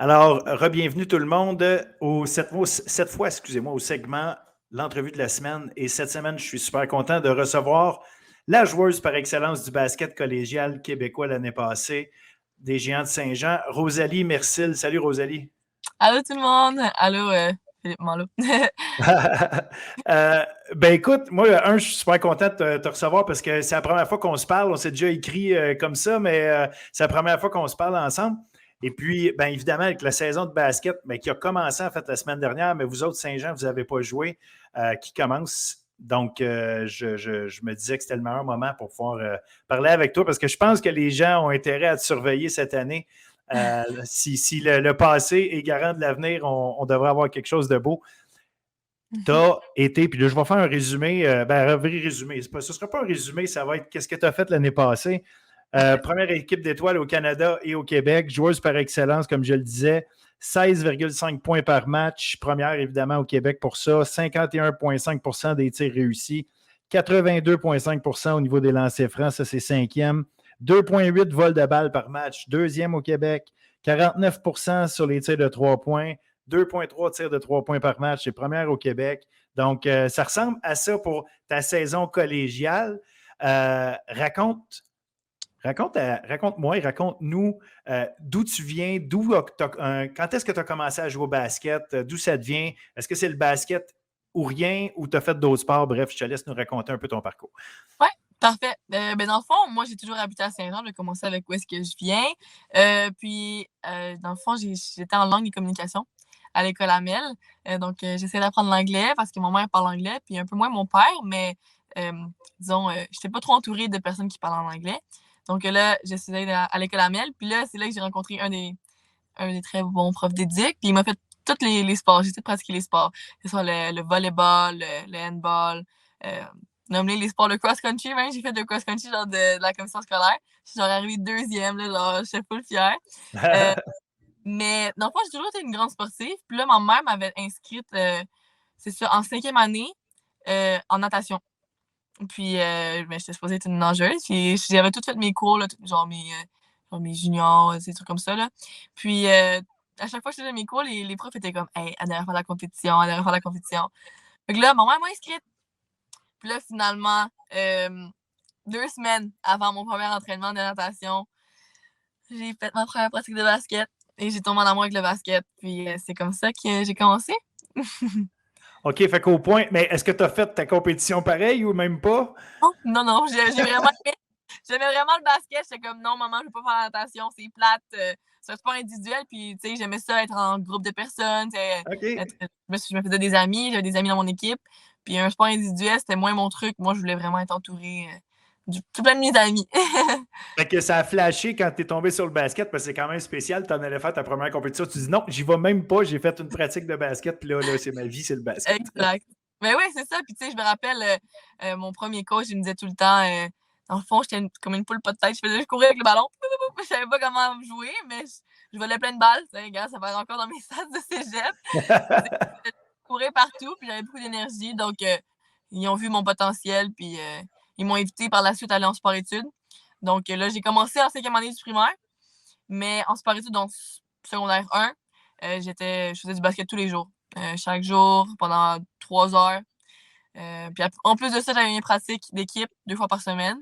Alors, re-bienvenue tout le monde cette fois, excusez-moi, au segment L'entrevue de la semaine. Et cette semaine, je suis super content de recevoir la joueuse par excellence du basket collégial québécois l'année passée, des Géants de Saint-Jean, Rosalie Mercil. Salut Rosalie. Allô tout le monde! Allô Philippe Manlot. Ben écoute, moi, je suis super content de te recevoir parce que c'est la première fois qu'on se parle. On s'est déjà écrit comme ça, mais c'est la première fois qu'on se parle ensemble. Et puis, bien évidemment, avec la saison de basket qui a commencé en fait la semaine dernière, mais vous autres, Saint-Jean, vous n'avez pas joué, qui commence. Donc, je me disais que c'était le meilleur moment pour pouvoir parler avec toi parce que je pense que les gens ont intérêt à te surveiller cette année. Si le passé est garant de l'avenir, on devrait avoir quelque chose de beau. Tu as été, puis là, je vais faire un résumé, un vrai résumé. Ce ne sera pas un résumé, ça va être qu'est-ce que tu as fait l'année passée. Première équipe d'étoiles au Canada et au Québec, joueuse par excellence, comme je le disais, 16,5 points par match. Première, évidemment, au Québec pour ça. 51,5 des tirs réussis. 82,5 au niveau des lancers francs, ça c'est cinquième. 2,8 vols de balles par match, deuxième au Québec. 49 sur les tirs de 3 points. 2,3 tirs de 3 points par match, c'est première au Québec. Donc, ça ressemble à ça pour ta saison collégiale. Raconte-moi et raconte-nous d'où tu viens, quand est-ce que tu as commencé à jouer au basket, d'où ça te vient, est-ce que c'est le basket ou rien, ou tu as fait d'autres sports? Bref, je te laisse nous raconter un peu ton parcours. Ouais, parfait. Dans le fond, moi, j'ai toujours habité à Saint-Jean. Je vais commencer avec où est-ce que je viens. Dans le fond, j'étais en langue et communication à l'école Amel. Donc, j'essaie d'apprendre l'anglais parce que mon mère parle anglais, puis un peu moins mon père, mais disons, je n'étais pas trop entourée de personnes qui parlent en anglais. Donc là, j'essayais à l'école Amel, puis là, c'est là que j'ai rencontré un des très bons profs d'éduc, puis il m'a fait tous les sports. J'ai tout pratiqué les sports. Que ce soit le volleyball, le handball, nommer les sports de cross-country, même. J'ai fait de cross-country, genre de la commission scolaire. Je suis genre arrivée deuxième, là, genre, j'étais full fière. Mais dans le fond, j'ai toujours été une grande sportive. Puis là, ma mère m'avait inscrite, c'est ça, en cinquième année, en natation. Puis, j'étais supposée être une nageuse. Puis, j'avais tout fait mes cours, là, genre mes juniors, des trucs comme ça, là. Puis, à chaque fois que je faisais mes cours, les profs étaient comme, hey, elle devrait faire la compétition, elle devrait faire la compétition. Fait que là, ma mère m'a inscrite. Puis là, finalement, 2 semaines avant mon premier entraînement de natation, j'ai fait ma première pratique de basket et j'ai tombé en amour avec le basket. Puis, c'est comme ça que j'ai commencé. OK, fait qu'au point, mais est-ce que tu as fait ta compétition pareille ou même pas? Non, j'ai vraiment aimé. J'aimais vraiment le basket. J'étais comme, non, maman, je veux pas faire la natation, c'est plate. C'est un sport individuel. Puis, tu sais, j'aimais ça être en groupe de personnes. OK. Je me faisais des amis. J'avais des amis dans mon équipe. Puis, un sport individuel, c'était moins mon truc. Moi, je voulais vraiment être entourée tout plein de mes amis. Fait que ça a flashé quand tu es tombé sur le basket, parce que c'est quand même spécial. Tu en allais faire ta première compétition. Tu dis non, j'y vais même pas. J'ai fait une pratique de basket. Puis là, c'est ma vie, c'est le basket. Exact. Mais oui, c'est ça. Puis, tu sais, je me rappelle, mon premier coach, il me disait tout le temps, dans le fond, j'étais comme une poule pas de tête. Je courais avec le ballon. Je savais pas comment jouer, mais je volais plein de balles. Regarde, ça va encore dans mes stats de cégep. Je courais partout, puis j'avais beaucoup d'énergie. Donc, ils ont vu mon potentiel, puis ils m'ont invité par la suite à aller en sport-études. Donc, là, j'ai commencé en cinquième année du primaire, mais en sport-études, donc secondaire 1, je faisais du basket tous les jours. Chaque jour, pendant 3 heures. Puis en plus de ça, j'avais une pratique d'équipe 2 fois par semaine.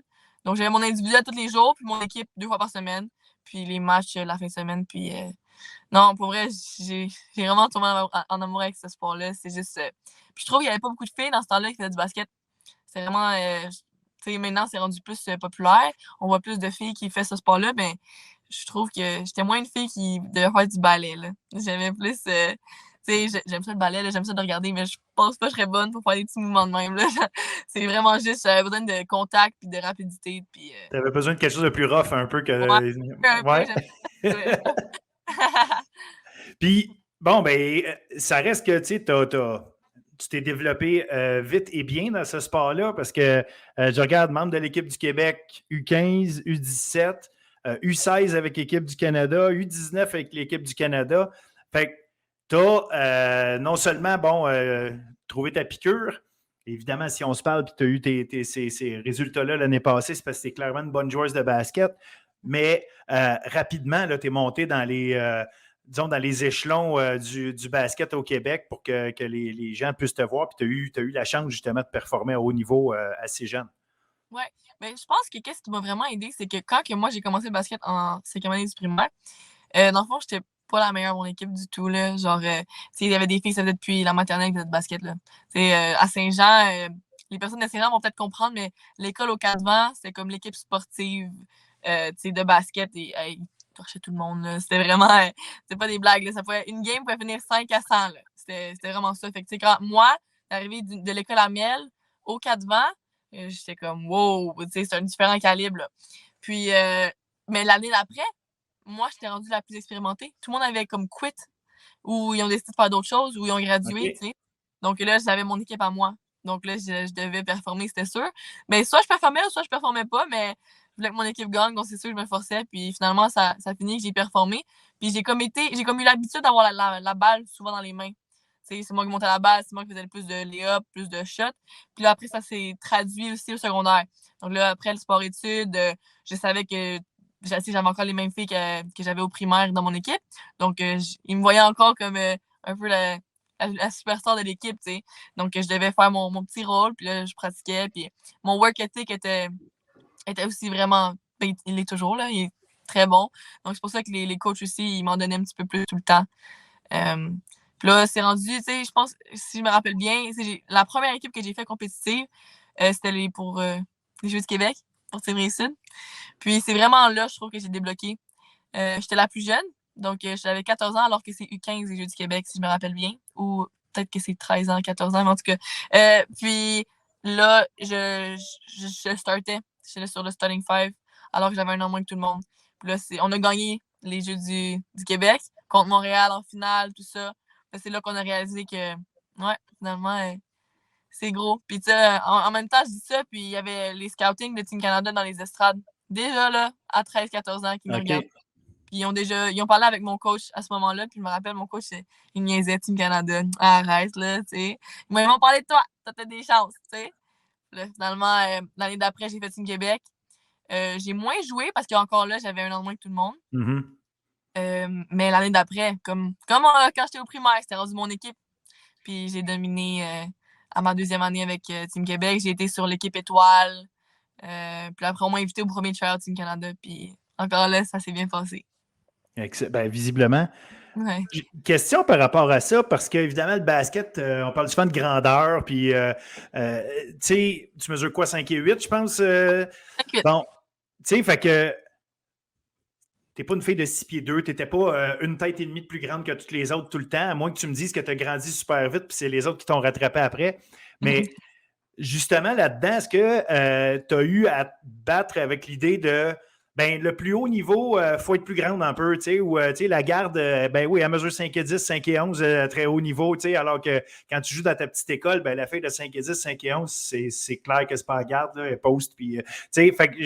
Donc, j'avais mon individuel tous les jours, puis mon équipe 2 fois par semaine. Puis les matchs la fin de semaine. Puis non, pour vrai, j'ai vraiment tombé en amour avec ce sport-là. C'est juste. Puis je trouve qu'il n'y avait pas beaucoup de filles dans ce temps-là qui faisaient du basket. C'est vraiment. Tu sais, maintenant, c'est rendu plus populaire. On voit plus de filles qui font ce sport-là. Ben, je trouve que j'étais moins une fille qui devait faire du ballet, là. J'aimais plus. Tu sais, j'aime ça le ballet, là, j'aime ça de regarder, mais je pense pas que je serais bonne pour faire des petits mouvements de même, là. C'est vraiment juste, j'avais besoin de contact puis de rapidité. Puis, Tu avais besoin de quelque chose de plus rough un peu ouais, que. un peu, Ouais. j'aime ça. Puis, bon, ben, ça reste que, tu sais, tu t'es développé vite et bien dans ce sport-là parce que je regarde membre de l'équipe du Québec U15, U17, U16 avec l'équipe du Canada, U19 avec l'équipe du Canada. Fait que tu as non seulement, bon, trouvé ta piqûre. Évidemment, si on se parle et tu as eu ces résultats-là l'année passée, c'est parce que tu es clairement une bonne joueuse de basket. Mais rapidement, tu es monté disons, dans les échelons du basket au Québec pour que les gens puissent te voir. Puis tu as eu la chance justement de performer à haut niveau assez jeune. Ouais. Mais je pense que qu'est-ce qui m'a vraiment aidé, c'est que quand que moi j'ai commencé le basket en 5e année du primaire, dans le fond, j'étais pas la meilleure de mon équipe du tout, là. Genre, tu sais, il y avait des filles qui faisaient depuis la maternelle qui faisaient de basket, là. Tu sais, à Saint-Jean, les personnes de Saint-Jean vont peut-être comprendre, mais l'école au Cadvan, c'est comme l'équipe sportive, tu sais, de basket et ils torchaient tout le monde, là. C'était vraiment, c'était pas des blagues, là. Une game pouvait finir 5-100, là. C'était vraiment ça. Fait que, tu sais, quand moi, d'arriver de l'école à Miel au Cadvan, j'étais comme, wow, tu sais, c'est un différent calibre, là. Puis, mais l'année d'après, moi, j'étais rendue la plus expérimentée. Tout le monde avait comme quit ou ils ont décidé de faire d'autres choses ou ils ont gradué, OK. tu sais. Donc là, j'avais mon équipe à moi. Donc là, je devais performer, c'était sûr. Mais soit je performais, soit je performais pas, mais je voulais que mon équipe gagne, donc c'est sûr que je me forçais. Puis finalement, ça finit que j'ai performé. Puis j'ai comme eu l'habitude d'avoir la balle souvent dans les mains. C'est moi qui montais la balle, c'est moi qui faisais le plus de lay-up, plus de shots. Puis là, après, ça s'est traduit aussi au secondaire. Donc là, après le sport-études, je savais que j'avais encore les mêmes filles que j'avais au primaire dans mon équipe. Donc, ils me voyaient encore comme un peu la superstar de l'équipe, tu sais. Donc, je devais faire mon petit rôle, puis là, je pratiquais. Puis mon work ethic était aussi vraiment, ben, il est toujours, là, il est très bon. Donc, c'est pour ça que les coachs aussi, ils m'en donnaient un petit peu plus tout le temps. Puis là, c'est rendu, tu sais, je pense, si je me rappelle bien, la première équipe que j'ai fait compétitive, c'était pour les Jeux du Québec, pour Team Réussite. Puis c'est vraiment là, je trouve que j'ai débloqué. J'étais la plus jeune, donc j'avais 14 ans, alors que c'est U15 les Jeux du Québec, si je me rappelle bien. Ou peut-être que c'est 13 ans, 14 ans, mais en tout cas. Puis là, je startais. J'étais sur le starting five, alors que j'avais un an moins que tout le monde. Puis là, on a gagné les Jeux du Québec contre Montréal en finale, tout ça. C'est là qu'on a réalisé que, ouais, finalement, c'est gros. Puis tu sais, en même temps, je dis ça, puis il y avait les scoutings de Team Canada dans les estrades. Déjà là, à 13-14 ans, qui me regardent. OK. Puis ils ont parlé avec mon coach à ce moment-là, puis je me rappelle, mon coach, il niaisait Team Canada. Arrête, là, tu sais. Ils m'ont parlé de toi, t'as peut-être des chances, tu sais. Là, finalement, l'année d'après, j'ai fait Team Québec. J'ai moins joué parce qu'encore là, j'avais un an de moins que tout le monde. Mhm. Mais l'année d'après, comme quand j'étais au primaire, c'était rendu mon équipe. Puis j'ai dominé à ma 2e année avec Team Québec. J'ai été sur l'équipe étoile. Puis après, on m'a invité au premier tryout Team Canada. Puis encore là, ça s'est bien passé. Ben, visiblement. Ouais. Question par rapport à ça, parce qu'évidemment, le basket, on parle souvent de grandeur, puis tu sais, tu mesures quoi, 5 et 8, je pense? 5-8. Bon, tu sais, fait que t'es pas une fille de 6 pieds 2, t'étais pas une tête et demie de plus grande que toutes les autres tout le temps, à moins que tu me dises que tu as grandi super vite, puis c'est les autres qui t'ont rattrapé après. Mais justement, là-dedans, est-ce que tu as eu à te battre avec l'idée de ben, le plus haut niveau, il faut être plus grande un peu, tu sais, ou tu sais, la garde, ben oui, elle mesure 5 et 10, 5 et 11, très haut niveau, tu sais, alors que quand tu joues dans ta petite école, ben, la fille de 5 et 10, 5 et 11, c'est clair que c'est pas la garde, là, elle poste, puis, tu sais, fait que,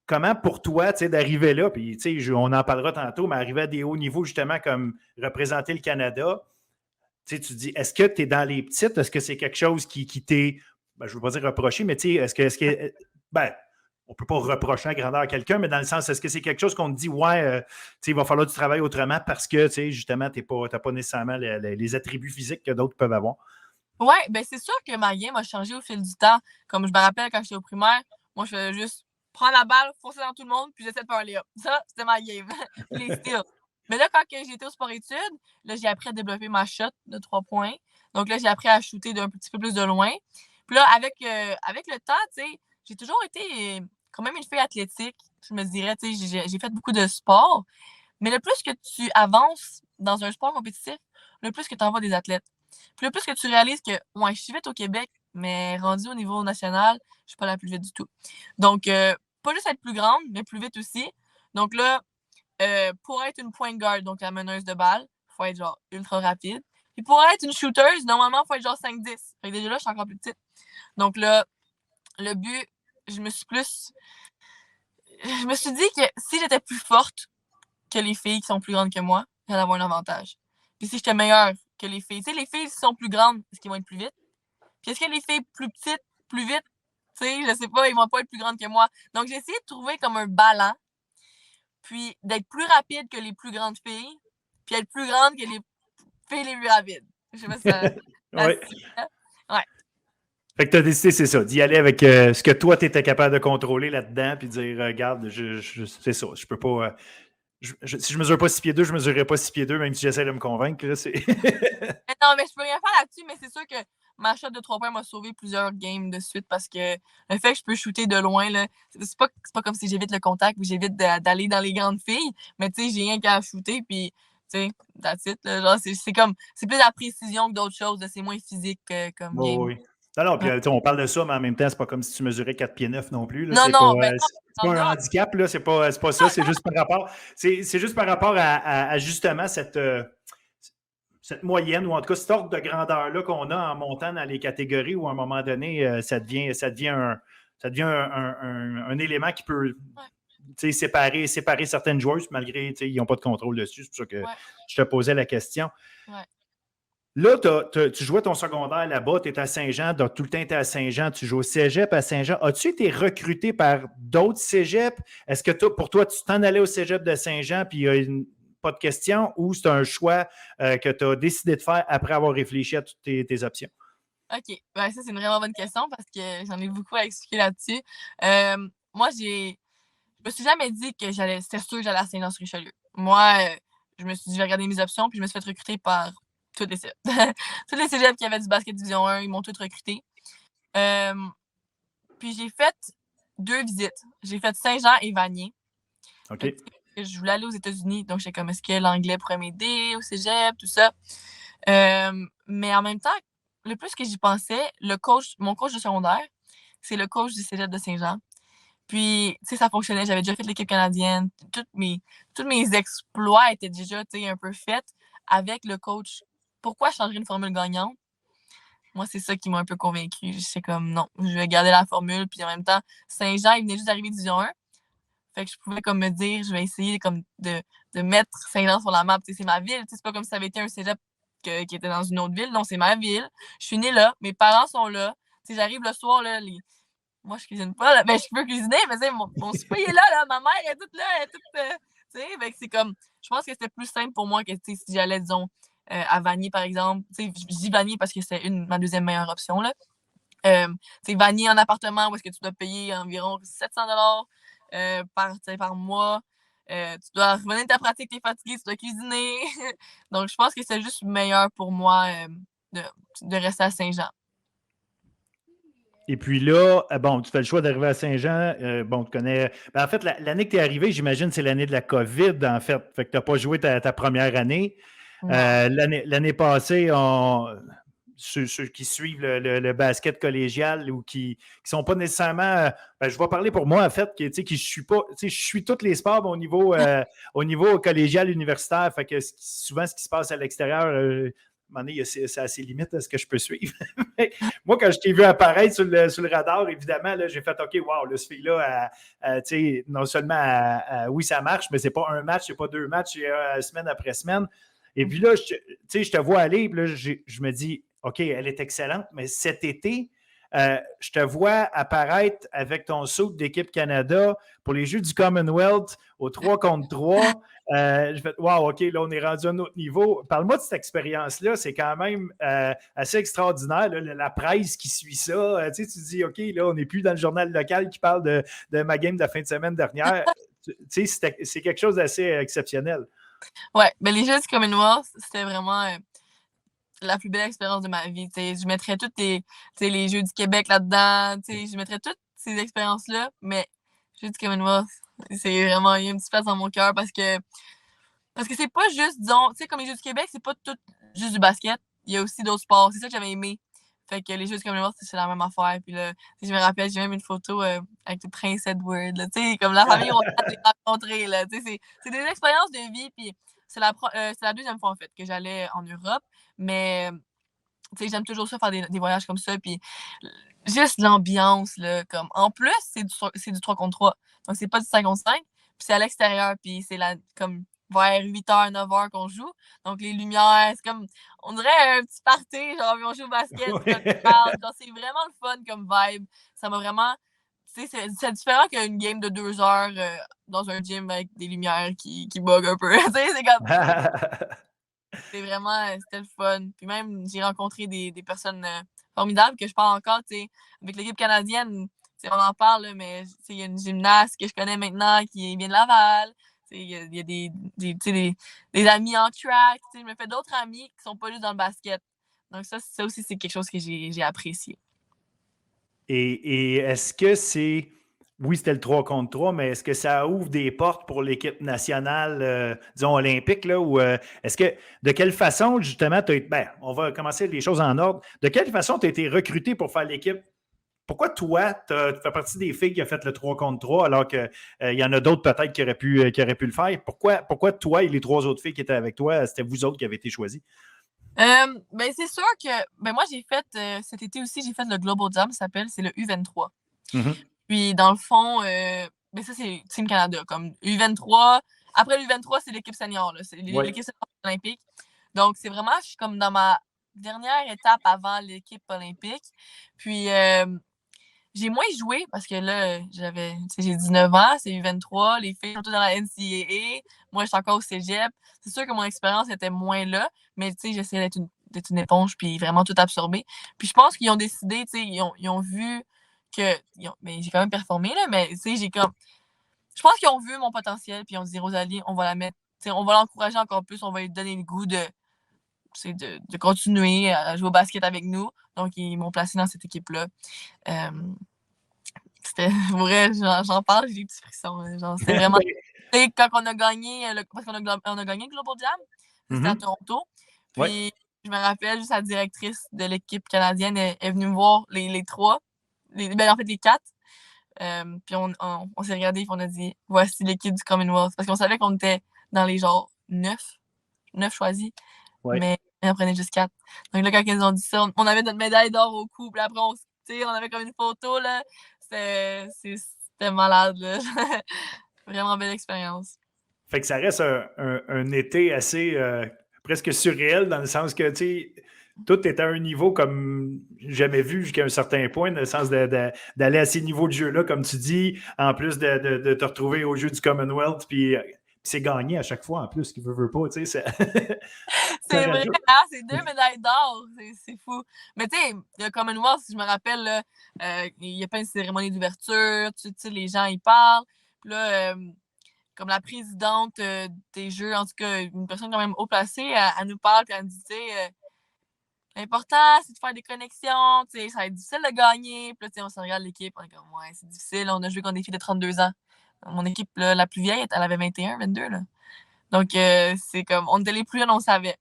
comment pour toi, tu sais, d'arriver là, puis, tu sais, on en parlera tantôt, mais arriver à des hauts niveaux, justement, comme représenter le Canada, tu sais, tu dis, est-ce que tu es dans les petites? Est-ce que c'est quelque chose qui t'est, ben, je ne veux pas dire reproché, mais tu sais, ben, on ne peut pas reprocher la grandeur à quelqu'un, mais dans le sens, est-ce que c'est quelque chose qu'on te dit, ouais, tu sais, il va falloir du travail autrement parce que, tu sais, justement, tu n'as pas nécessairement les attributs physiques que d'autres peuvent avoir? Ouais, ben c'est sûr que ma game a changé au fil du temps. Comme je me rappelle quand j'étais au primaire, moi, je faisais juste prendre la balle, foncer dans tout le monde, puis j'essaie de faire un lay-up. Ça, c'était ma game. Puis les steals. Mais là, quand j'étais au sport-études, là, j'ai appris à développer ma shot de 3 points. Donc là, j'ai appris à shooter d'un petit peu plus de loin. Puis là, avec le temps, tu sais, j'ai toujours été quand même une fille athlétique. Je me dirais, tu sais, j'ai fait beaucoup de sport. Mais le plus que tu avances dans un sport compétitif, le plus que tu envoies des athlètes. Puis le plus que tu réalises que, ouais, je suis vite au Québec, mais rendu au niveau national, je suis pas la plus vite du tout. Donc, pas juste être plus grande, mais plus vite aussi. Donc là, pour être une point guard, donc la meneuse de balle, il faut être genre ultra rapide. Puis pour être une shooter, normalement, il faut être genre 5-10. Fait que déjà là, je suis encore plus petite. Donc là, le but, je me suis dit que si j'étais plus forte que les filles qui sont plus grandes que moi, j'allais avoir un avantage. Puis si j'étais meilleure que les filles, tu sais, les filles qui sont plus grandes, est-ce qu'ils vont être plus vite? Puis est-ce que les filles plus petites, plus vite, tu sais, je sais pas, ils vont pas être plus grandes que moi. Donc j'ai essayé de trouver comme un ballon, puis d'être plus rapide que les plus grandes filles, puis être plus grande que les filles les plus rapides. Je sais pas si ça... Oui. Ouais. Fait que tu as décidé, c'est ça, d'y aller avec ce que toi, tu étais capable de contrôler là-dedans, puis de dire, regarde, c'est ça, je peux pas. Si je mesure pas 6 pieds 2, je mesurerai pas 6 pieds 2, même si j'essaie de me convaincre. Là, Non, mais je peux rien faire là-dessus, mais c'est sûr que ma shot de 3 points m'a sauvé plusieurs games de suite parce que le fait que je peux shooter de loin, là, c'est pas comme si j'évite le contact ou j'évite d'aller dans les grandes filles, mais tu sais, j'ai rien qu'à shooter, puis tu sais, that's it. Là, genre, c'est plus la précision que d'autres choses, c'est moins physique comme game. Oui. Non, puis Ouais. on parle de ça, mais en même temps, c'est pas comme si tu mesurais 4 pieds 9 non plus. Là, Non, non, ben non, c'est pas un non. handicap, là, c'est pas ça, c'est juste par rapport. C'est juste par rapport à justement cette moyenne, ou en tout cas cet ordre de grandeur-là qu'on a en montant dans les catégories où à un moment donné, ça devient un élément qui peut séparer certaines joueuses, malgré qu'ils n'ont pas de contrôle dessus. C'est pour ça que je te posais la question. Ouais. Là, tu jouais ton secondaire là-bas, tu es à Saint-Jean, donc tout le temps tu es à Saint-Jean, tu joues au cégep à Saint-Jean. As-tu été recruté par d'autres cégeps? Est-ce que pour toi, tu t'en allais au cégep de Saint-Jean puis il y a pas de question, ou c'est un choix que tu as décidé de faire après avoir réfléchi à toutes tes options? OK. Ben, ça, c'est une vraiment bonne question parce que j'en ai beaucoup à expliquer là-dessus. Moi, je me suis jamais dit que c'était sûr que j'allais à Saint-Jean-sur-Richelieu. Moi, je me suis dit, je vais regarder mes options, puis je me suis fait recruter par tous les cégeps. Tous les cégeps qui avaient du basket division 1, ils m'ont tous recruté. Puis j'ai fait 2 visites. J'ai fait Saint-Jean et Vanier. OK. Je voulais aller aux États-Unis, donc j'étais comme, est-ce que l'anglais pourrait m'aider au cégep, tout ça. Mais en même temps, le plus que j'y pensais, mon coach de secondaire, c'est le coach du cégep de Saint-Jean. Puis, tu sais, ça fonctionnait. J'avais déjà fait l'équipe canadienne. Tous mes exploits étaient déjà, tu sais, un peu faits avec le coach. Pourquoi changer une formule gagnante? Moi, c'est ça qui m'a un peu convaincue. J'étais comme, non, je vais garder la formule. Puis en même temps, Saint-Jean, il venait juste d'arriver Division 1. Fait que je pouvais comme me dire, je vais essayer comme de mettre Saint-Jean sur la map. Tu sais, c'est ma ville. Tu sais, c'est pas comme si ça avait été un cégep qui était dans une autre ville. Non, c'est ma ville. Je suis née là. Mes parents sont là. Tu sais, j'arrive le soir, là, moi, je cuisine pas, là. Ben, je peux cuisiner, mais tu sais, mon souper est là, là. Ma mère est toute là, elle est toute. Tu sais, fait que c'est comme. Je pense que c'était plus simple pour moi que, tu sais, si j'allais, disons, à Vanier, par exemple. Tu sais, je dis Vanier parce que c'est ma deuxième meilleure option, là. Tu sais, Vanier en appartement où est-ce que tu dois payer environ 700 par mois. Tu dois revenir de ta pratique, tu es fatigué, tu dois cuisiner. Donc, je pense que c'est juste meilleur pour moi de rester à Saint-Jean. Et puis là, bon, tu fais le choix d'arriver à Saint-Jean. Bon, tu connais. Ben, en fait, l'année que tu es arrivé, j'imagine, c'est l'année de la COVID, en fait. Fait que tu n'as pas joué ta première année. L'année passée, ceux qui suivent le basket collégial ou qui ne sont pas nécessairement. Ben, je vais parler pour moi, en fait, qui je suis pas. Je suis tous les sports au niveau collégial universitaire. Fait que souvent, ce qui se passe à l'extérieur, à un moment donné, c'est assez limite à ce que je peux suivre. Moi, quand je t'ai vu apparaître sur le radar, évidemment, là, j'ai fait OK, wow, là, ce fille-là, non seulement, oui, ça marche, mais c'est pas un match, c'est pas deux matchs, semaine après semaine. Et puis là, je te vois aller, puis là, je me dis, OK, elle est excellente, mais cet été, je te vois apparaître avec ton saut d'équipe Canada pour les Jeux du Commonwealth au 3 contre 3. Je fais, wow, OK, là, on est rendu à un autre niveau. Parle-moi de cette expérience-là. C'est quand même assez extraordinaire, là, la presse qui suit ça. Tu dis, OK, là, on n'est plus dans le journal local qui parle de ma game de la fin de semaine dernière. C'est quelque chose d'assez exceptionnel. Ouais, ben les Jeux du Commonwealth, c'était vraiment la plus belle expérience de ma vie. T'sais, je mettrais toutes les Jeux du Québec là-dedans. Je mettrais toutes ces expériences-là, mais les Jeux du Commonwealth, c'est vraiment, il y a une petite place dans mon cœur parce que c'est pas juste, disons, tu sais, comme les Jeux du Québec, c'est pas tout juste du basket. Il y a aussi d'autres sports. C'est ça que j'avais aimé. Fait que les Jeux du Commonwealth, c'est la même affaire. Puis là, je me rappelle, j'ai même une photo avec le prince Edward. Tu sais, comme la famille, on a les rencontrer. Là, c'est des expériences de vie. Puis c'est la deuxième fois, en fait, que j'allais en Europe. Mais, tu sais, j'aime toujours ça, faire des voyages comme ça. Puis juste l'ambiance, là, comme. En plus, c'est du 3 contre 3. Donc, c'est pas du 5 contre 5. Puis c'est à l'extérieur. Puis c'est comme vers 8h, 9h qu'on joue. Donc, les lumières, c'est comme, on dirait un petit party, genre, on joue au basket, genre, c'est vraiment le fun comme vibe. Ça m'a vraiment, c'est différent qu'une game de 2 heures dans un gym avec des lumières qui bug un peu. C'est comme... C'est vraiment, c'était le fun. Puis même, j'ai rencontré des personnes formidables que je parle encore, tu sais, avec l'équipe canadienne. On en parle, là, mais il y a une gymnaste que je connais maintenant qui vient de Laval. Il y a des amis en track. Je me fais d'autres amis qui sont pas juste dans le basket. Donc ça aussi, c'est quelque chose que j'ai apprécié. Et est-ce que c'est... Oui, c'était le 3 contre 3, mais est-ce que ça ouvre des portes pour l'équipe nationale, disons, olympique, là, ou est-ce que, de quelle façon, justement, on va commencer les choses en ordre. De quelle façon tu as été recruté pour faire l'équipe? Pourquoi toi, tu fais partie des filles qui ont fait le 3 contre 3, alors qu'il y en a d'autres peut-être qui auraient pu le faire? Pourquoi toi et les 3 autres filles qui étaient avec toi, c'était vous autres qui avez été choisis? Ben c'est sûr que moi j'ai fait cet été aussi, j'ai fait le Global Jam, ça s'appelle, c'est le U23. Puis dans le fond, ça c'est Team Canada, comme U23. Après l'U23, c'est l'équipe senior, là, c'est l'équipe senior olympique. Donc c'est vraiment, je suis comme dans ma dernière étape avant l'équipe olympique. Puis j'ai moins joué parce que là, j'ai 19 ans, c'est U23, les filles sont toutes dans la NCAA. Moi, je suis encore au cégep. C'est sûr que mon expérience était moins là, mais j'essayais d'être une éponge puis vraiment tout absorber. Puis je pense qu'ils ont décidé, ils ont vu que. J'ai quand même performé, là, mais j'ai comme. Je pense qu'ils ont vu mon potentiel puis ils ont dit, Rosalie, on va la mettre. On va l'encourager encore plus, on va lui donner le goût de continuer à jouer au basket avec nous. Donc, ils m'ont placé dans cette équipe-là. C'était vrai, j'en parle, j'ai des petits frissons. Genre, c'était vraiment. Quand on a gagné, parce qu'on a gagné le Global Jam, c'était à Toronto. Puis, je me rappelle, juste la directrice de l'équipe canadienne est venue me voir, les 3. En fait, les 4. Puis, on s'est regardé et on a dit, voici l'équipe du Commonwealth. Parce qu'on savait qu'on était dans les genre 9 choisis. Mais on en prenait juste 4. Donc là, quand ils ont dit ça, on avait notre médaille d'or au cou. Puis après, on avait comme une photo, là. C'était malade, là. Vraiment belle expérience. Fait que ça reste un été assez presque surréel dans le sens que, tu sais, tout est à un niveau comme jamais vu jusqu'à un certain point, dans le sens d'aller à ces niveaux de jeu-là, comme tu dis, en plus de te retrouver au jeu du Commonwealth, puis c'est gagné à chaque fois, en plus, qui veut pas, tu sais. C'est vrai, hein? C'est 2 médailles d'or. C'est fou. Mais tu sais, le Commonwealth, si je me rappelle, là, il y a plein de cérémonies d'ouverture, tu sais, les gens, ils parlent. Puis là, comme la présidente des Jeux, en tout cas, une personne quand même haut placée, elle nous parle, puis elle nous dit, tu sais, l'important, c'est de faire des connexions, tu sais, ça va être difficile de gagner. Puis là, on se regarde l'équipe, on est comme, ouais, c'est difficile. On a joué contre des filles de 32 ans. Mon équipe, là, la plus vieille, elle avait 21, 22, là. Donc, c'est comme, on était les plus jeunes, on savait.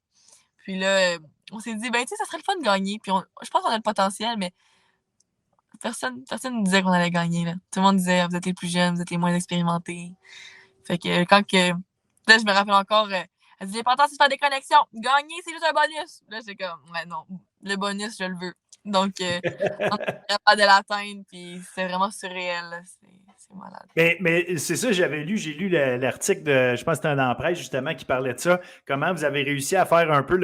Puis là, on s'est dit, ben, tu sais, ça serait le fun de gagner. Puis je pense qu'on a le potentiel, mais personne ne disait qu'on allait gagner, là. Tout le monde disait, vous êtes les plus jeunes, vous êtes les moins expérimentés. Fait que là, je me rappelle encore, elle dit, l'important, c'est de faire des connexions. Gagner, c'est juste un bonus. Là, j'ai comme, ouais, non, le bonus, je le veux. Donc, on est capable de l'atteindre, puis c'est vraiment surréel, là. C'est malade. Mais c'est ça, j'ai lu l'article de, je pense que c'était dans la presse justement, qui parlait de ça. Comment vous avez réussi à faire un peu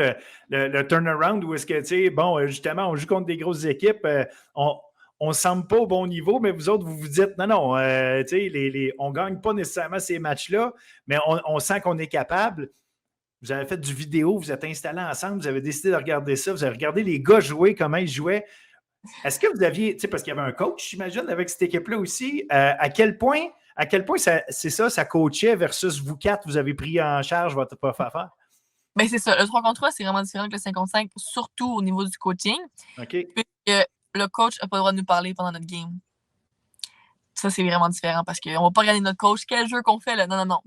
le turnaround où est-ce que, tu sais, bon, justement, on joue contre des grosses équipes, on ne semble pas au bon niveau, mais vous autres, vous vous dites, non, tu sais, on ne gagne pas nécessairement ces matchs-là, mais on sent qu'on est capable. Vous avez fait du vidéo, vous êtes installés ensemble, vous avez décidé de regarder ça, vous avez regardé les gars jouer, comment ils jouaient. Est-ce que vous aviez, tu sais, parce qu'il y avait un coach, j'imagine, avec cette équipe-là aussi, à quel point ça coachait versus vous quatre, vous avez pris en charge votre propre affaire? Ben, c'est ça. Le 3 contre 3, c'est vraiment différent que le 5 contre 5, surtout au niveau du coaching. OK. Puisque le coach n'a pas le droit de nous parler pendant notre game. Ça, c'est vraiment différent parce qu'on ne va pas regarder notre coach. Quel jeu qu'on fait, là? Non.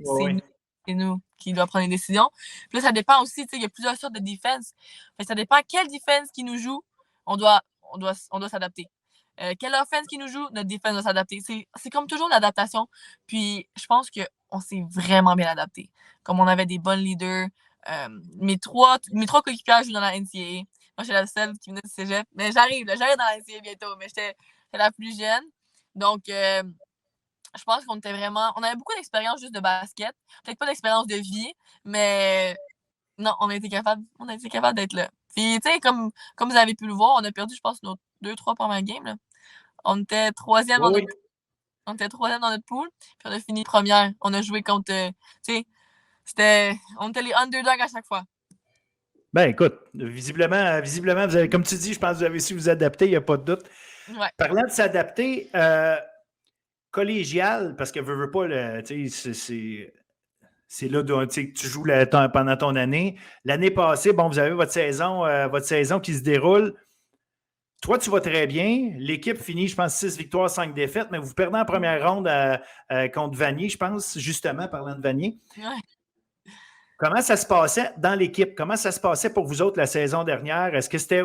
C'est nous qui doit prendre les décisions. Puis là, ça dépend aussi, tu sais, il y a plusieurs sortes de defense. Fait que ça dépend quelle defense qui nous joue, on doit s'adapter. Quelle offense qui nous joue, notre defense doit s'adapter. C'est comme toujours l'adaptation. Puis je pense qu'on s'est vraiment bien adapté. Comme on avait des bons leaders. Mes trois coéquipiers jouent dans la NCAA. Moi, j'étais la seule qui venait du cégep. Mais j'arrive dans la NCAA bientôt. Mais j'étais la plus jeune. Donc, je pense qu'on était vraiment. On avait beaucoup d'expérience juste de basket. Peut-être pas d'expérience de vie, mais non, on a été capable d'être là. Puis, tu sais, comme vous avez pu le voir, on a perdu, je pense, nos 2-3 premières games. Là. On était troisième en Oui. On était troisième dans notre pool, puis on a fini première. On a joué contre, tu sais, on était les underdogs à chaque fois. Ben écoute, visiblement, vous avez, comme tu dis, je pense que vous avez su vous adapter, il n'y a pas de doute. Ouais. Parlant de s'adapter, collégial, parce que veux pas, c'est là que tu joues pendant ton année. L'année passée, bon, vous avez votre saison qui se déroule. Toi, tu vas très bien. L'équipe finit, je pense, 6 victoires, 5 défaites, mais vous perdez en première ronde contre Vanier, je pense, justement, parlant de Vanier. Ouais. Comment ça se passait dans l'équipe? Comment ça se passait pour vous autres la saison dernière? Est-ce que c'était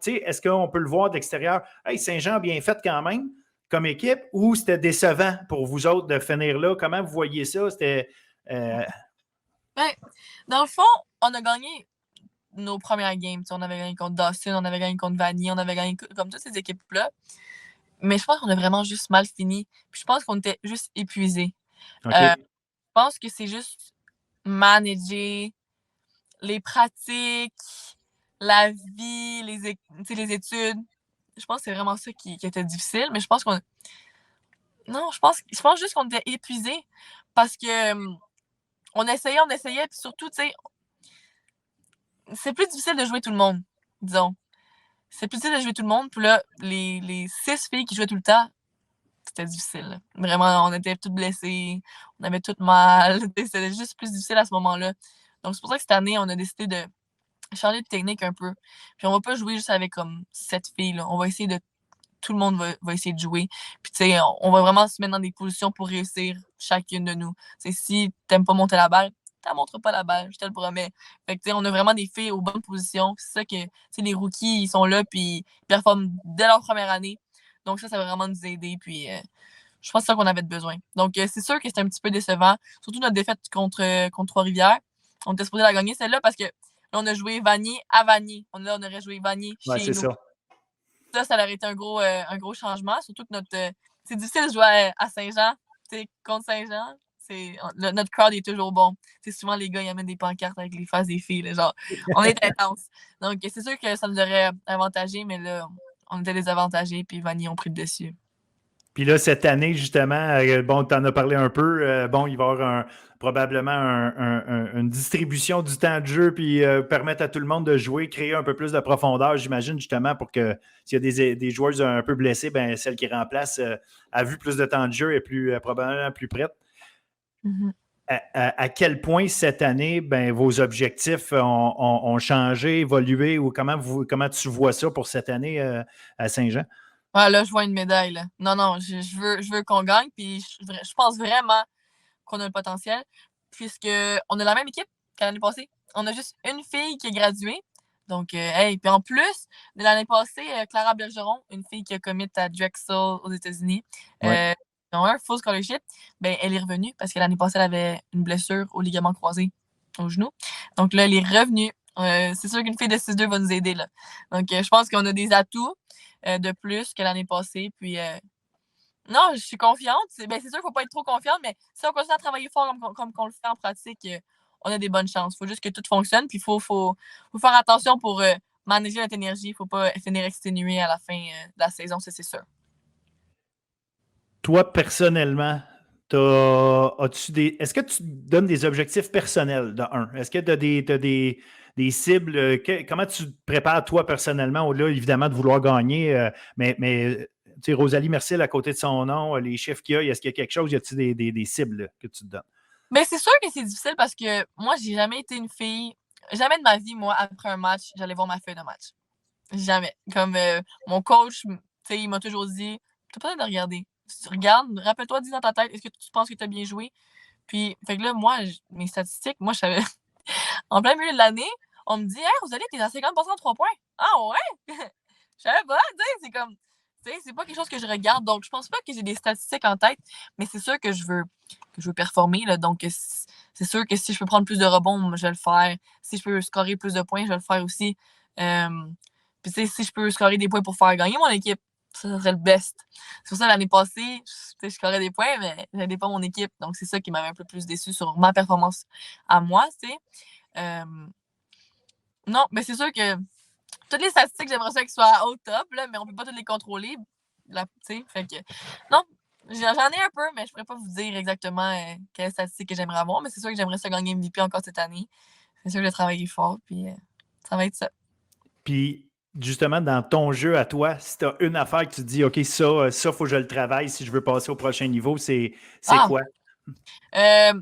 est-ce qu'on peut le voir d'extérieur? Hey, Saint-Jean a bien fait quand même comme équipe, ou c'était décevant pour vous autres de finir là? Comment vous voyez ça? C'était. Ben, dans le fond, on a gagné nos premières games. On avait gagné contre Dawson, on avait gagné contre Vanier, on avait gagné comme toutes ces équipes-là. Mais je pense qu'on a vraiment juste mal fini. Puis je pense qu'on était juste épuisés. OK. Je pense que c'est juste manager les pratiques, la vie, les études. Je pense que c'est vraiment ça qui était difficile. Mais je pense qu'on. Non, je pense juste qu'on était épuisés parce que on essayait, puis surtout, tu sais, c'est plus difficile de jouer tout le monde, disons. C'est plus difficile de jouer tout le monde. Puis là, les 6 filles qui jouaient tout le temps, c'était difficile. Là. Vraiment, on était toutes blessées, on avait toutes mal. C'était juste plus difficile à ce moment-là. Donc, c'est pour ça que cette année, on a décidé de changer de technique un peu. Puis, on va pas jouer juste avec comme 7 filles. Là. On va essayer de. Tout le monde va essayer de jouer. Puis, tu sais, on va vraiment se mettre dans des positions pour réussir chacune de nous. T'sais, si t'aimes pas monter la balle, t'en montres pas la balle, je te le promets. Fait que, tu sais, on a vraiment des filles aux bonnes positions. C'est ça que, tu sais, les rookies, ils sont là, puis ils performent dès leur première année. Donc, ça va vraiment nous aider. Puis, je pense que c'est ça qu'on avait besoin. Donc, c'est sûr que c'était un petit peu décevant. Surtout notre défaite contre Trois-Rivières. On était supposé la gagner celle-là parce que là, on a joué Vanier à Vanier. Là, on aurait joué Vanier Ouais, chez c'est nous. ça. Ça aurait été un gros changement. Surtout que c'est difficile de jouer à Saint-Jean. Contre Saint-Jean, notre crowd est toujours bon. C'est souvent les gars, ils amènent des pancartes avec les faces des filles. Là, genre, on est intense. Donc, c'est sûr que ça nous aurait avantagé, mais là, on était désavantagés, puis Vanier ont pris le dessus. Puis là, cette année, justement, bon, tu en as parlé un peu. Bon, il va y avoir probablement une distribution du temps de jeu, puis permettre à tout le monde de jouer, créer un peu plus de profondeur, j'imagine, justement, pour que s'il y a des joueuses un peu blessées, ben, celle qui remplace a vu plus de temps de jeu et probablement plus prête. Mm-hmm. À quel point cette année, ben, vos objectifs ont changé, évolué, ou comment tu vois ça pour cette année à Saint-Jean? Ah, là, je vois une médaille. Là. Non, je veux qu'on gagne. Puis je pense vraiment qu'on a le potentiel. Puisqu'on a la même équipe qu'à l'année passée. On a juste une fille qui est graduée. Donc, hey, puis en plus, de l'année passée, Clara Bergeron, une fille qui a commit à Drexel aux États-Unis, Ouais. ils ont un full scholarship. Ben, elle est revenue parce que l'année passée, elle avait une blessure au ligament croisé au genou. Donc là, elle est revenue. C'est sûr qu'une fille de 6-2 va nous aider. Là. Donc, je pense qu'on a des atouts de plus que l'année passée. Puis, non, je suis confiante. C'est sûr qu'il ne faut pas être trop confiante, mais si on continue à travailler fort comme on le fait en pratique, on a des bonnes chances. Il faut juste que tout fonctionne. Puis, il faut faire attention pour manager notre énergie. Il ne faut pas finir exténué à la fin de la saison, ça, c'est sûr. Toi, personnellement, est-ce que tu donnes des objectifs personnels de un? Est-ce que tu as des cibles? Comment tu te prépares, toi, personnellement, au-delà, évidemment, de vouloir gagner? Mais tu sais, Rosalie Mercier, à côté de son nom, les chiffres qu'il y a, est-ce qu'il y a quelque chose? Y a-t-il des cibles que tu te donnes? Mais c'est sûr que c'est difficile parce que moi, j'ai jamais été une fille. Jamais de ma vie, moi, après un match, j'allais voir ma feuille de match. Jamais. Comme mon coach, il m'a toujours dit, t'as pas besoin de regarder. Si tu regardes, rappelle-toi, dis dans ta tête, est-ce que tu penses que tu as bien joué? Puis, fait que là, moi, mes statistiques, moi, je savais. En plein milieu de l'année, on me dit, hey, Rosalie, t'es à 50% de 3 points. Ah ouais? Je savais pas, tu sais, c'est comme. Tu sais, c'est pas quelque chose que je regarde. Donc, je pense pas que j'ai des statistiques en tête, mais c'est sûr que je veux performer. Là, donc, c'est sûr que si je peux prendre plus de rebonds, je vais le faire. Si je peux scorer plus de points, je vais le faire aussi. Puis, tu sais, si je peux scorer des points pour faire gagner mon équipe, ça serait le best. C'est pour ça, l'année passée, je scorais des points, mais je n'aidais pas mon équipe. Donc, c'est ça qui m'avait un peu plus déçu sur ma performance à moi, tu sais. Non, mais c'est sûr que toutes les statistiques, j'aimerais ça qu'elles soient au top, là, mais on peut pas toutes les contrôler. Là, fait que, non, J'en ai un peu, mais je pourrais pas vous dire exactement quelle statistique que j'aimerais avoir, mais c'est sûr que j'aimerais ça gagner MVP encore cette année. C'est sûr que je vais travailler fort, puis ça va être ça. Puis, justement, dans ton jeu à toi, si tu as une affaire que tu te dis, OK, ça, faut que je le travaille si je veux passer au prochain niveau, c'est Ah! quoi? Euh,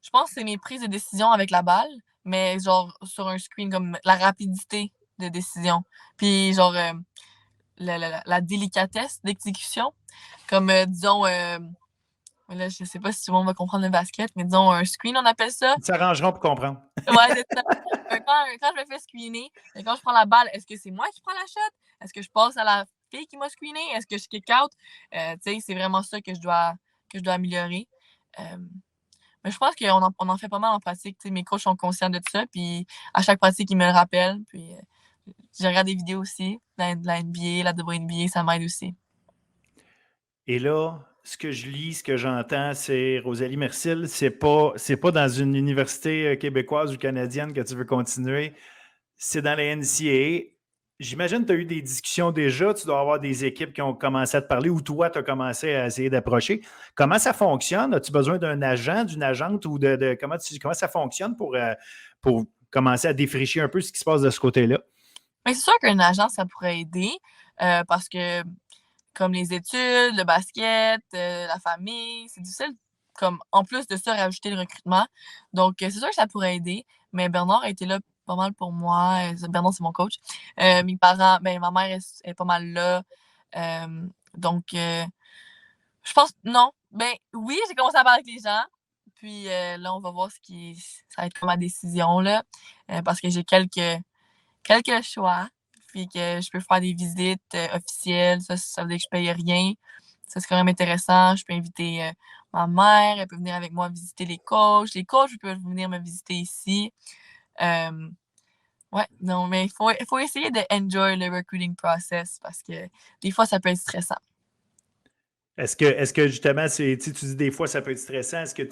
je pense que c'est mes prises de décision avec la balle, mais genre sur un screen, comme la rapidité de décision. Puis genre la délicatesse d'exécution. Comme, disons, là, je sais pas si tout le monde va comprendre le basket, mais disons un screen, on appelle ça. Ils s'arrangeront pour comprendre. Ouais, c'est ça. Quand je me fais screener, quand je prends la balle, est-ce que c'est moi qui prends la shot? Est-ce que je passe à la fille qui m'a screené? Est-ce que je kick out? Tu sais, c'est vraiment ça que je dois améliorer. Euh, mais je pense qu'on en fait pas mal en pratique. Tu sais, mes coachs sont conscients de ça. Puis à chaque pratique, ils me le rappellent. Puis je regarde des vidéos aussi, de la NBA, la WNBA, ça m'aide aussi. Et là, ce que je lis, ce que j'entends, c'est Rosalie Mercil, c'est pas dans une université québécoise ou canadienne que tu veux continuer, c'est dans la NCAA. J'imagine que tu as eu des discussions déjà, tu dois avoir des équipes qui ont commencé à te parler ou toi, tu as commencé à essayer d'approcher. Comment ça fonctionne? As-tu besoin d'un agent, d'une agente ou comment ça fonctionne pour commencer à défricher un peu ce qui se passe de ce côté-là? Mais c'est sûr qu'un agent, ça pourrait aider parce que comme les études, le basket, la famille, c'est difficile, comme en plus de ça, rajouter le recrutement. Donc, c'est sûr que ça pourrait aider, mais Bernard a été là pas mal pour moi. Bernard, c'est mon coach. Mes parents, ben, ma mère est pas mal là. Donc, je pense, non. Ben, oui, j'ai commencé à parler avec les gens. Puis là, on va voir ça va être comme ma décision, là. Parce que j'ai quelques choix. Puis que je peux faire des visites officielles. Ça veut dire que je paye rien. Ça, c'est quand même intéressant. Je peux inviter ma mère. Elle peut venir avec moi visiter les coachs. Les coachs peuvent venir me visiter ici. Euh, ouais, non, mais il faut essayer de enjoy le recruiting process parce que des fois, ça peut être stressant. Est-ce que justement, tu dis des fois ça peut être stressant, est-ce que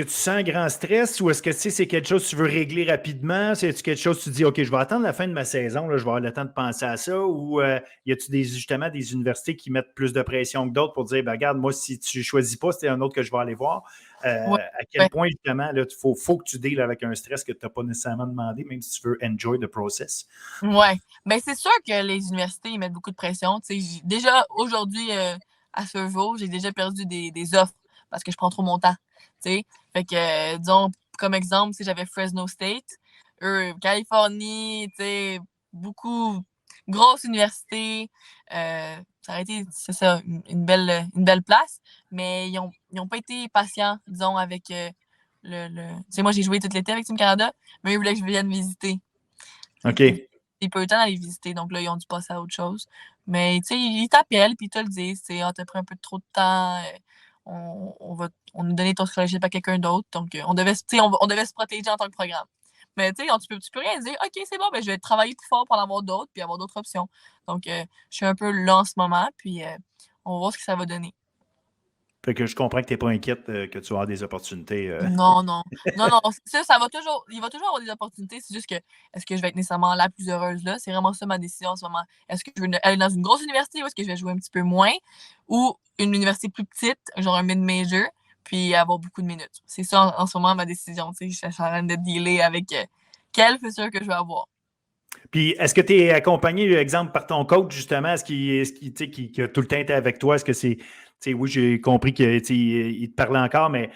tu sens un grand stress ou est-ce que c'est quelque chose que tu veux régler rapidement? C'est quelque chose que tu dis, OK, je vais attendre la fin de ma saison, là, je vais avoir le temps de penser à ça? Ou y a-tu justement des universités qui mettent plus de pression que d'autres pour dire, ben, regarde, moi, si tu ne choisis pas, c'est un autre que je vais aller voir? Ouais, À quel ouais. point, justement, il faut que tu deals avec un stress que tu n'as pas nécessairement demandé, même si tu veux enjoy the process? Ouais. Ben, c'est sûr que les universités, ils mettent beaucoup de pression. Tu sais, déjà, aujourd'hui, à ce jour, j'ai déjà perdu des offres parce que je prends trop mon temps. Tu sais, fait que, disons, comme exemple, si j'avais Fresno State, eux, Californie, tu sais, beaucoup, grosse université, ça aurait été, c'est ça, une belle place, mais ils ont pas été patients, disons, avec tu sais, moi, j'ai joué tout l'été avec Team Canada, mais ils voulaient que je vienne visiter. Fait qu'ils OK. j'ai pas eu le temps d'aller visiter, donc là, ils ont dû passer à autre chose. Mais tu sais, ils t'appellent, puis ils te le disent, tu sais, ah, t'as pris un peu trop de temps, on a donné ton scholarship à quelqu'un d'autre, donc on devait, tu sais, on devait se protéger en tant que programme. Mais tu sais, tu peux rien dire, ok, c'est bon, ben, je vais travailler plus fort pour en avoir d'autres, puis avoir d'autres options. Donc, je suis un peu là en ce moment, puis on va voir ce que ça va donner. Fait que je comprends que tu n'es pas inquiète que tu vas avoir des opportunités. Non, non. Non, non. Ça va toujours. Il va toujours avoir des opportunités. C'est juste que est-ce que je vais être nécessairement la plus heureuse là? C'est vraiment ça ma décision en ce moment. Est-ce que je veux aller dans une grosse université ou est-ce que je vais jouer un petit peu moins? Ou une université plus petite, genre un mid-major, puis avoir beaucoup de minutes. C'est ça en ce moment ma décision. Tu sais, je suis en train de dealer avec quel futur que je vais avoir. Puis, est-ce que tu es accompagné, exemple, par ton coach, justement? Tu sais, qui a tout le temps été avec toi? Est-ce que c'est. Tu sais, oui, j'ai compris qu'il te parlait encore, mais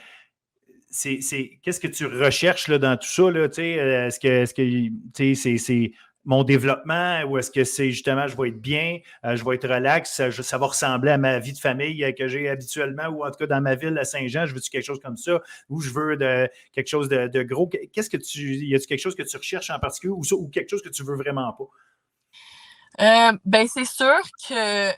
qu'est-ce que tu recherches là, dans tout ça? Là, tu sais, est-ce que tu sais, c'est mon développement ou est-ce que c'est justement je vais être bien, je vais être relax, ça va ressembler à ma vie de famille que j'ai habituellement ou en tout cas dans ma ville à Saint-Jean, je veux-tu quelque chose comme ça ou je veux quelque chose de gros? Y a-tu quelque chose que tu recherches en particulier ou quelque chose que tu veux vraiment pas? Ben, c'est sûr que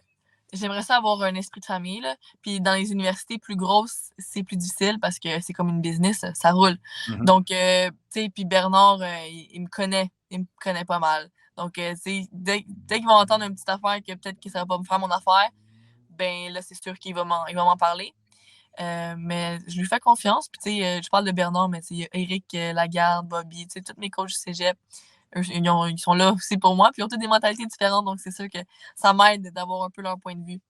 j'aimerais ça avoir un esprit de famille, là. Puis dans les universités plus grosses, c'est plus difficile parce que c'est comme une business, ça roule. Mhm. Donc, tu sais, puis Bernard, il me connaît. Il me connaît pas mal. Donc, tu sais, dès qu'ils vont entendre une petite affaire que peut-être que ça va pas me faire mon affaire, ben là, c'est sûr il va m'en parler. Mais je lui fais confiance. Puis, tu sais, je parle de Bernard, mais tu sais, il y a Eric Lagarde, Bobby, tu sais, tous mes coachs du cégep, ils sont là aussi pour moi. Puis, ils ont toutes des mentalités différentes. Donc, c'est sûr que ça m'aide d'avoir un peu leur point de vue.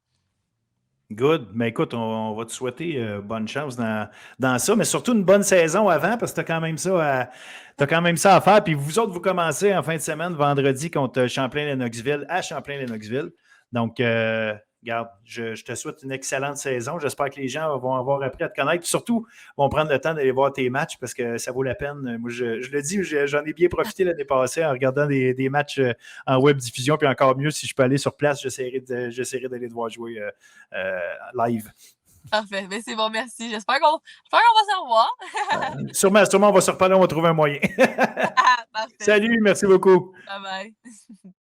Good. Mais écoute, on va te souhaiter bonne chance dans ça, mais surtout une bonne saison avant parce que tu as quand même ça à faire. Puis vous autres, vous commencez en fin de semaine, vendredi, contre Champlain-Lennoxville, à Champlain-Lennoxville. Donc, regarde, je te souhaite une excellente saison. J'espère que les gens vont avoir appris à te connaître. Puis surtout, vont prendre le temps d'aller voir tes matchs parce que ça vaut la peine. Moi, je le dis, j'en ai bien profité l'année passée en regardant des matchs en web diffusion. Puis encore mieux, si je peux aller sur place, j'essaierai d'aller te voir jouer live. Parfait. Ben, c'est bon, merci. J'espère qu'on va se revoir. Sûrement, on va se reparler, on va trouver un moyen. Parfait. Salut, merci beaucoup. Bye bye.